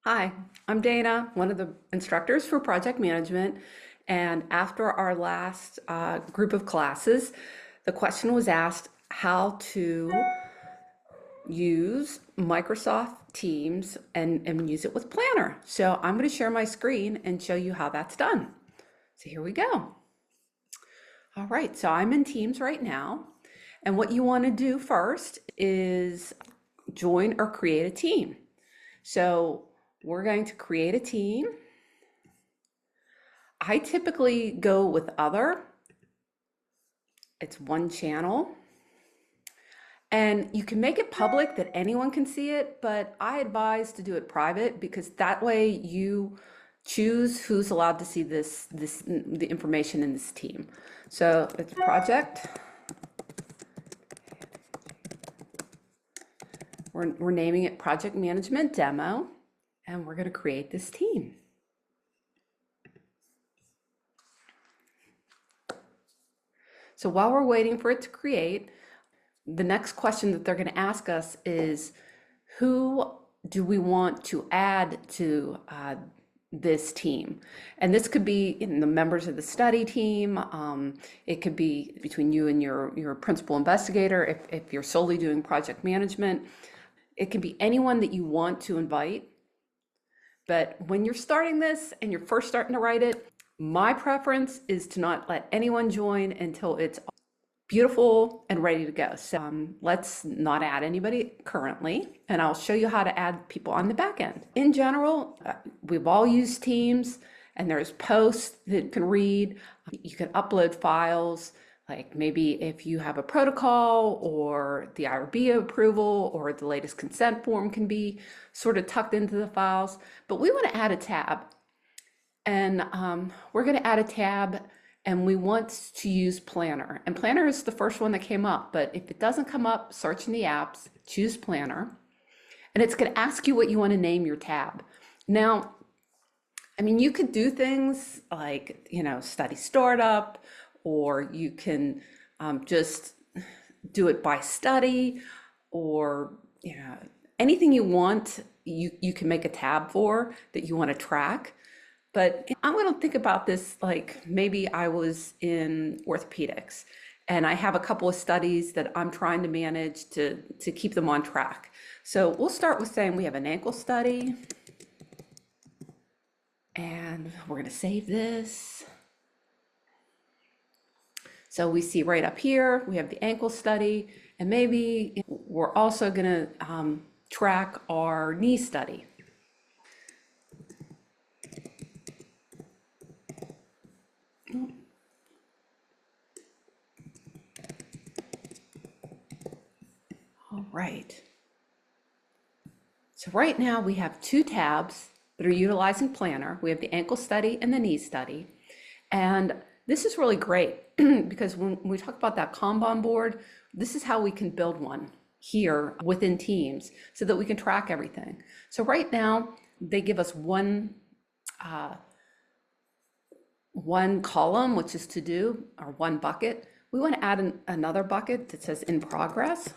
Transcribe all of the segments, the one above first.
Hi, I'm Dana, one of the instructors for project management. And after our last group of classes, the question was asked how to use Microsoft Teams and use it with Planner. So I'm going to share my screen and show you how that's done. So here we go. All right, so I'm in Teams right now. And what you want to do first is join or create a team. So we're going to create a team. I typically go with other. It's one channel. And you can make it public that anyone can see it, but I advise to do it private because that way you choose who's allowed to see the information in this team. So it's project. We're naming it Project Management Demo, and we're going to create this team. So while we're waiting for it to create, the next question that they're going to ask us is, who do we want to add to this team? And this could be in the members of the study team. It could be between you and your principal investigator if you're solely doing project management. It can be anyone that you want to invite. But when you're starting this and you're first starting to write it, my preference is to not let anyone join until it's beautiful and ready to go. So let's not add anybody currently, and I'll show you how to add people on the back end. In general, we've all used Teams, and there's posts that you can read. You can upload files, like maybe if you have a protocol or the IRB approval or the latest consent form can be sort of tucked into the files. But we want to add a tab, and we're going to add a tab. And we want to use Planner. And Planner is the first one that came up, but if it doesn't come up, search in the apps, choose Planner, and it's going to ask you what you want to name your tab. Now, I mean, you could do things like, study startup, or you can just do it by study, or, anything you want, you can make a tab for that you want to track. But I'm going to think about this like maybe I was in orthopedics and I have a couple of studies that I'm trying to manage to keep them on track. So we'll start with saying we have an ankle study, and we're going to save this. So we see right up here, we have the ankle study, and maybe we're also going to track our knee study. All right. So right now we have two tabs that are utilizing Planner. We have the ankle study and the knee study. And this is really great because when we talk about that Kanban board, this is how we can build one here within Teams so that we can track everything. So right now they give us one column, which is to do, or one bucket. We want to add another bucket that says in progress.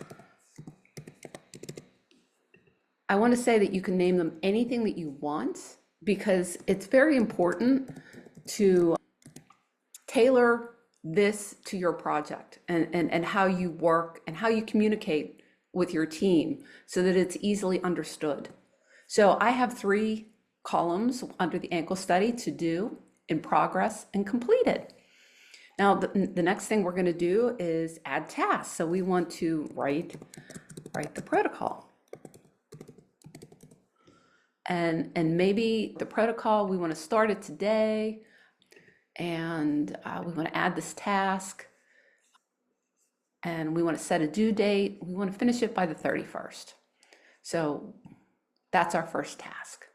I want to say that you can name them anything that you want because it's very important to tailor this to your project and how you work and how you communicate with your team so that it's easily understood. So I have 3 columns under the ankle study: to do, in progress, and completed. Now, the next thing we're going to do is add tasks. So we want to write the protocol. And maybe the protocol, we want to start it today, and we want to add this task, and we want to set a due date. We want to finish it by the 31st. So that's our first task.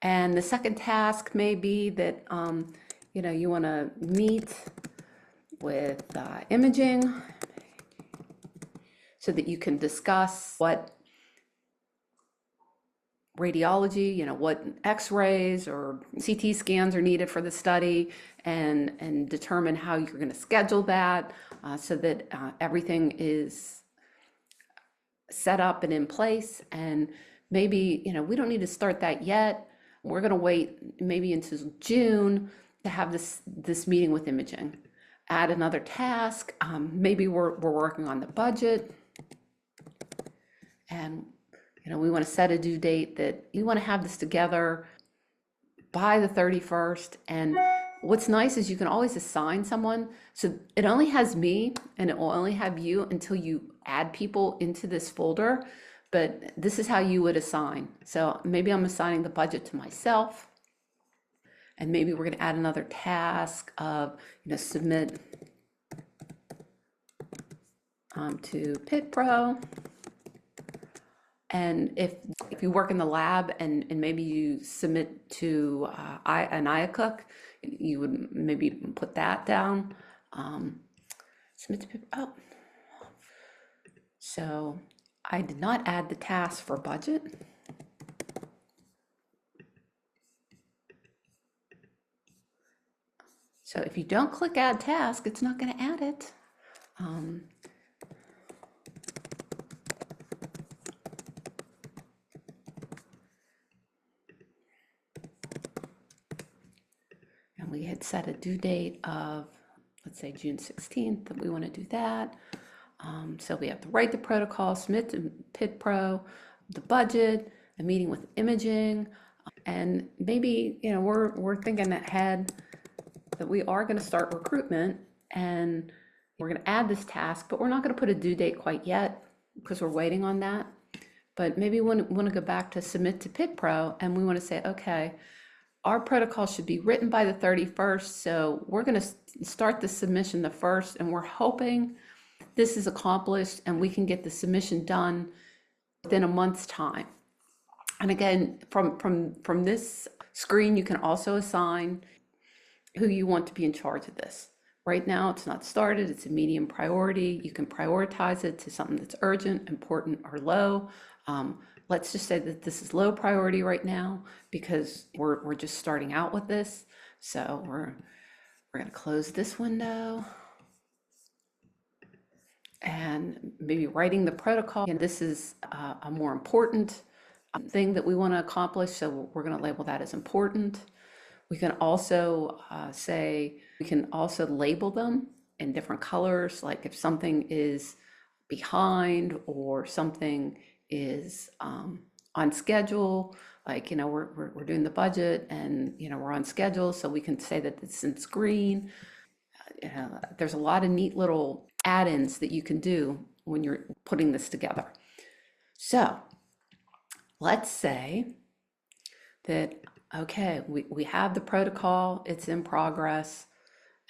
And the second task may be that you want to meet with imaging so that you can discuss what radiology, what x-rays or CT scans are needed for the study, and determine how you're going to schedule that so that everything is set up and in place. And maybe, we don't need to start that yet. We're going to wait maybe until June to have this meeting with imaging. Add another task. Maybe we're working on the budget, and we want to set a due date that you want to have this together by the 31st. And what's nice is you can always assign someone. So it only has me and it will only have you until you add people into this folder. But this is how you would assign. So maybe I'm assigning the budget to myself. And maybe we're going to add another task of, submit to PitPro. And if you work in the lab and maybe you submit to an IACook, you would maybe put that down. Submit to PitPro. Oh. So I did not add the task for budget. So if you don't click add task, it's not going to add it. And we had set a due date of, let's say June 16th, that we want to do that. So we have to write the protocol, submit to PitPro, the budget, a meeting with imaging, and maybe, we're thinking ahead that we are going to start recruitment and we're going to add this task, but we're not going to put a due date quite yet because we're waiting on that. But maybe we want to go back to submit to PitPro and we want to say, okay, our protocol should be written by the 31st. So we're going to start the submission the 1st, and we're hoping this is accomplished and we can get the submission done within a month's time. And again, from this screen, you can also assign who you want to be in charge of this. Right now, it's not started, it's a medium priority. You can prioritize it to something that's urgent, important, or low. Let's just say that this is low priority right now because we're just starting out with this. So we're going to close this window and maybe writing the protocol. And this is a more important thing that we want to accomplish. So we're going to label that as important. We can also we can also label them in different colors. Like if something is behind or something is on schedule, like, we're doing the budget and, we're on schedule. So we can say that it's in green. There's a lot of neat little add-ins that you can do when you're putting this together. So let's say that, okay, we have the protocol, it's in progress,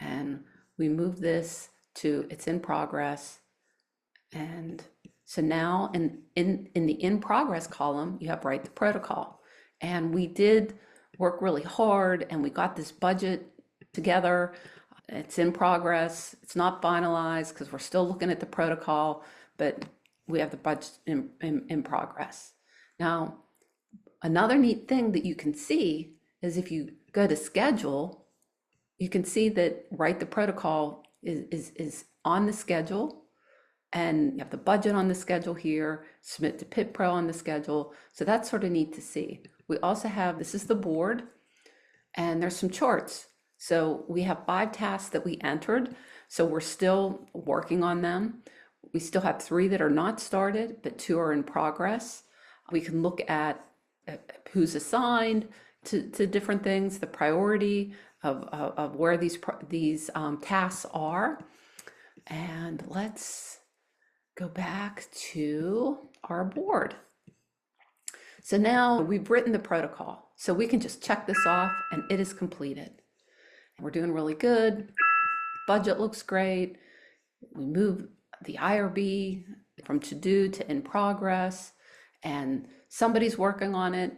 and we move this to it's in progress. And so now in the in progress column, you have write the protocol. And we did work really hard and we got this budget together. It's in progress. It's not finalized because we're still looking at the protocol, but we have the budget in progress. Now, another neat thing that you can see is if you go to schedule, you can see that write the protocol is on the schedule, and you have the budget on the schedule here, submit to PitPro on the schedule. So that's sort of neat to see. We also have, this is the board, and there's some charts. So we have 5 tasks that we entered. So we're still working on them. We still have 3 that are not started, but 2 are in progress. We can look at who's assigned to different things, the priority of where these tasks are. And let's go back to our board. So now we've written the protocol. So we can just check this off and it is completed. We're doing really good. Budget looks great. We move the IRB from to do to in progress, and somebody's working on it.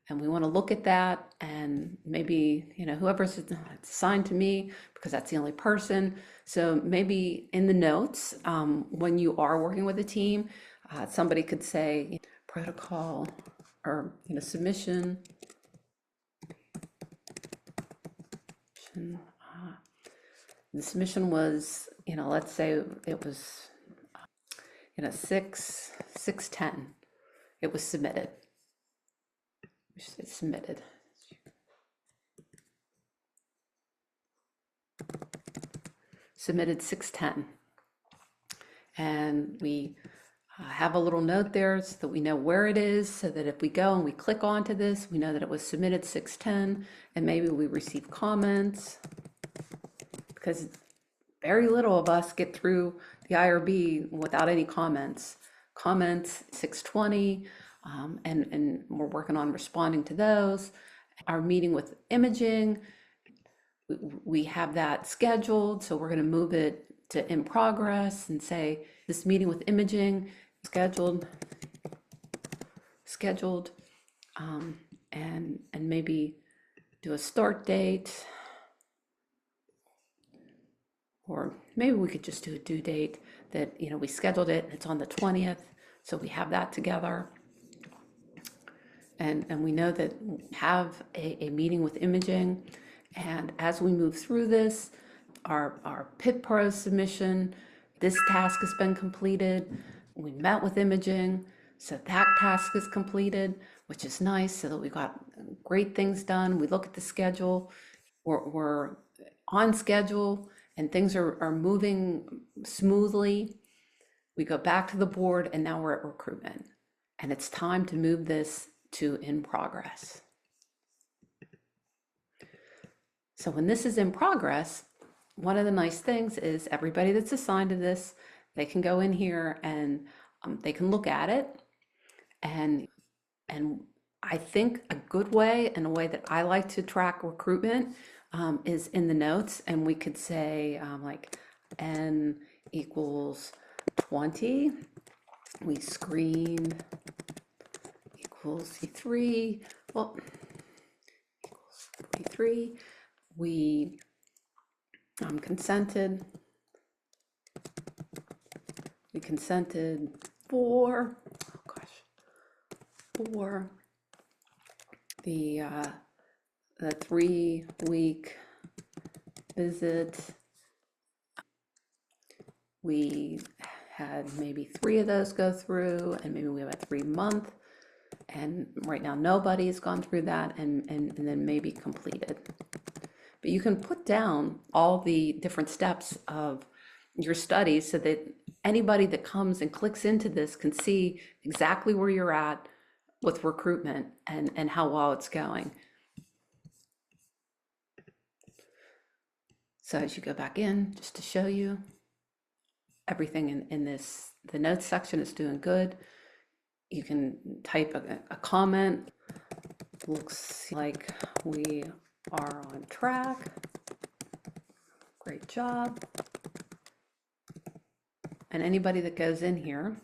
And we want to look at that, and maybe, whoever's assigned to me, because that's the only person. So maybe in the notes, when you are working with a team, somebody could say protocol or, submission. The submission was, let's say it was, 6/10. It was submitted. It's submitted. Submitted 6:10. And we have a little note there so that we know where it is, so that if we go and we click onto this, we know that it was submitted 6:10, and maybe we receive comments, because very little of us get through the IRB without any comments. Comments 6:20, and we're working on responding to those. Our meeting with imaging, we have that scheduled, so we're going to move it to in progress and say this meeting with imaging scheduled, and maybe do a start date, or maybe we could just do a due date that, you know, we scheduled it, it's on the 20th, so we have that together. And we know that we have a meeting with imaging, and as we move through this, our PIT Pro submission, this task has been completed. We met with imaging, so that task is completed, which is nice, so that we got great things done. We look at the schedule, we're on schedule, and things are moving smoothly. We go back to the board, and now we're at recruitment, and it's time to move this to in progress. So when this is in progress, one of the nice things is everybody that's assigned to this, they can go in here and they can look at it. And I think a good way, and a way that I like to track recruitment, is in the notes, and we could say like n equals 20, we screened equals C3, well, equals 43, we consented, for, oh gosh, for the 3-week visit. We had maybe 3 of those go through, and maybe we have a 3-month, and right now nobody's gone through that, and then maybe completed. But you can put down all the different steps of your study so that anybody that comes and clicks into this can see exactly where you're at with recruitment and how well it's going. So as you go back in, just to show you, everything in this, the notes section is doing good. You can type a comment. Looks like we are on track. Great job. And anybody that goes in here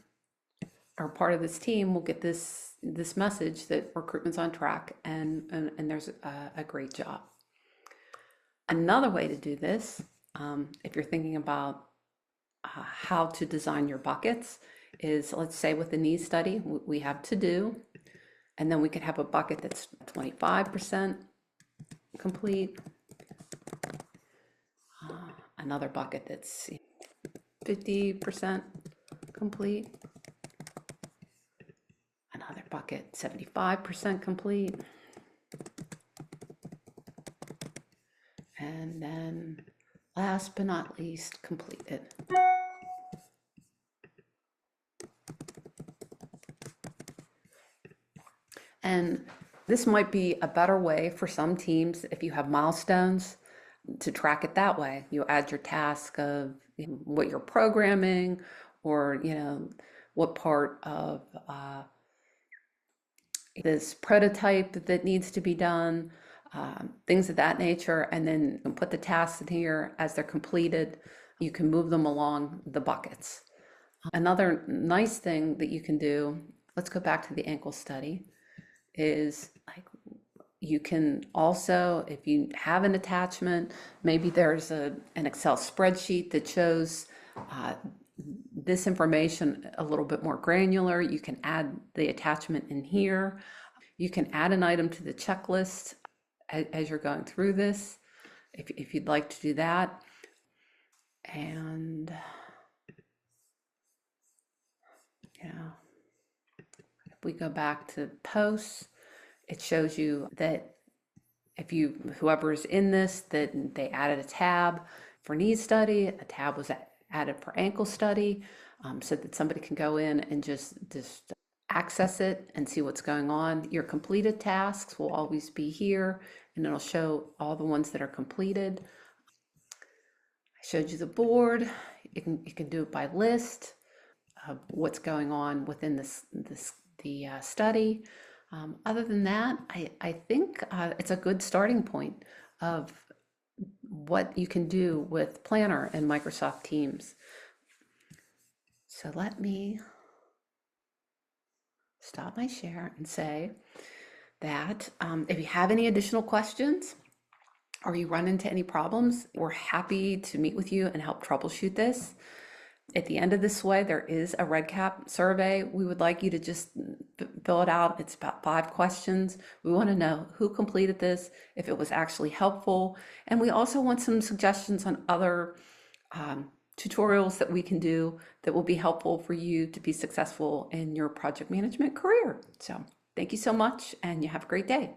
or part of this team will get this message that recruitment's on track, and there's a great job. Another way to do this, if you're thinking about how to design your buckets, is, let's say with the needs study, we have to do, and then we could have a bucket that's 25% complete, another bucket that's 50% complete, another bucket 75% complete, and then last but not least, completed. And this might be a better way for some teams, if you have milestones, to track it that way. You add your task of what you're programming, or what part of this prototype that needs to be done, things of that nature, and then you can put the tasks in here. As they're completed, you can move them along the buckets. Another nice thing that you can do, let's go back to the ankle study, is like, you can also, if you have an attachment, maybe there's an Excel spreadsheet that shows this information a little bit more granular, you can add the attachment in here. You can add an item to the checklist as you're going through this, if you'd like to do that. And yeah, We go back to posts. It shows you that if whoever's in this, that they added a tab for knee study, a tab was added for ankle study, so that somebody can go in and just access it and see what's going on. Your completed tasks will always be here, and it'll show all the ones that are completed. I showed you the board. You can do it by list of what's going on within the study. Other than that, I think it's a good starting point of what you can do with Planner and Microsoft Teams. So let me stop my share and say that if you have any additional questions or you run into any problems, we're happy to meet with you and help troubleshoot this. At the end of this way, there is a REDCap survey. We would like you to just fill it out. It's about 5 questions. We want to know who completed this, if it was actually helpful. And we also want some suggestions on other tutorials that we can do that will be helpful for you to be successful in your project management career. So thank you so much, and you have a great day.